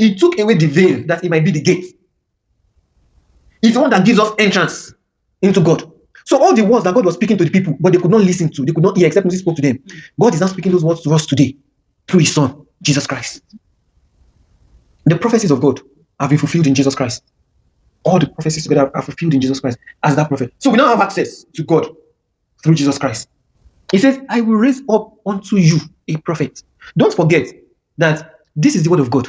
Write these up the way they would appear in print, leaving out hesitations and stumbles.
he took away the veil that it might be the gate. He's the one that gives us entrance into God. So all the words that God was speaking to the people, but they could not listen to, they could not hear, except Moses spoke to them. God is now speaking those words to us today through his Son, Jesus Christ. The prophecies of God have been fulfilled in Jesus Christ. All the prophecies together are fulfilled in Jesus Christ as that prophet. So we now have access to God through Jesus Christ. He says, I will raise up unto you a prophet. Don't forget that this is the word of God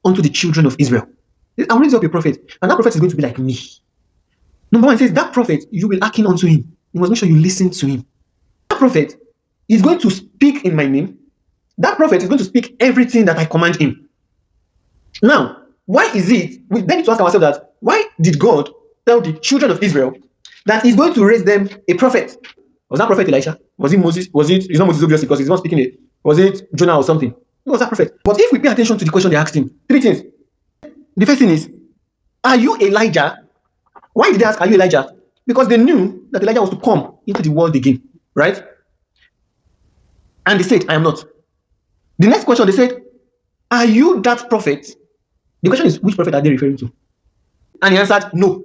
unto the children of Israel. I will raise up a prophet, and that prophet is going to be like me. Number one, it says, that prophet, you will hearken unto him. You must make sure you listen to him. That prophet is going to speak in my name. That prophet is going to speak everything that I command him. Now, why is it, we then need to ask ourselves that, why did God tell the children of Israel that he's going to raise them a prophet? Was that prophet Elisha? Was it Moses? It's not Moses, obviously, because he's not speaking it. Was it Jonah or something? It was that prophet. But if we pay attention to the question they asked him, three things. The first thing is, are you Elijah? Why did they ask, are you Elijah? Because they knew that Elijah was to come into the world again, right? And they said, I am not. The next question, they said, are you that prophet? The question is, which prophet are they referring to? And he answered, no.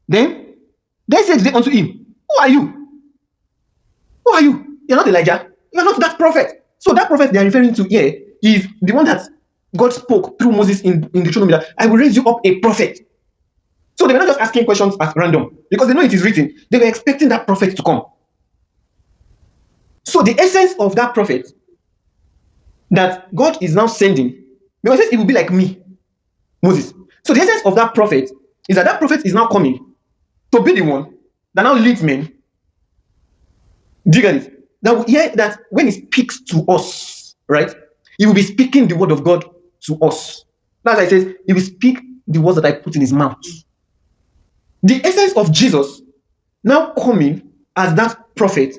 Then they said unto him, who are you? Who are you? You're not Elijah. You're not that prophet. So that prophet they are referring to here is the one that God spoke through Moses in Deuteronomy, that I will raise you up a prophet. So they were not just asking questions at random, because they know it is written. They were expecting that prophet to come. So the essence of that prophet that God is now sending, because it will be like me, Moses. So the essence of that prophet is that prophet is now coming to be the one that now leads men. Do you get it? Now we hear that when he speaks to us, right? He will be speaking the word of God to us. That's why it says he will speak the words that I put in his mouth. The essence of Jesus now coming as that prophet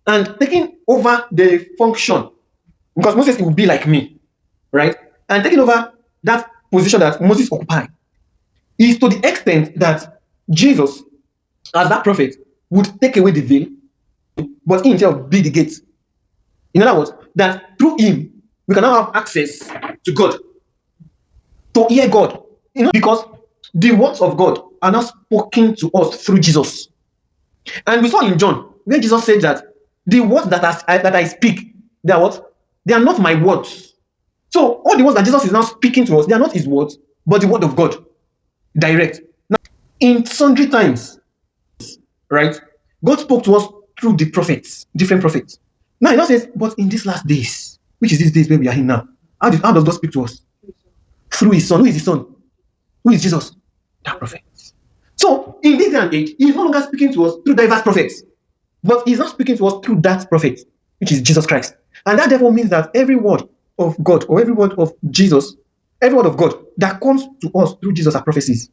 and taking over the function, because Moses, it will be like me, right? And taking over that position that Moses occupied is to the extent that Jesus, as that prophet, would take away the veil, but he himself be the gate. In other words, that through him, we can now have access to God, to hear God. Because the words of God are now spoken to us through Jesus. And we saw in John, where Jesus said that the words that I speak, they are what? They are not my words. So all the words that Jesus is now speaking to us, they are not his words, but the word of God, direct. Now, in sundry times, right, God spoke to us through the prophets, different prophets. Now he now says, but in these last days, which is these days where we are in now, how does God speak to us? Through his Son. Who is his Son? Who is Jesus? That prophet. So in this day and age, he is no longer speaking to us through diverse prophets, but he's not speaking to us through that prophet, which is Jesus Christ. And that therefore means that every word of God, or every word of Jesus, every word of God that comes to us through Jesus are prophecies.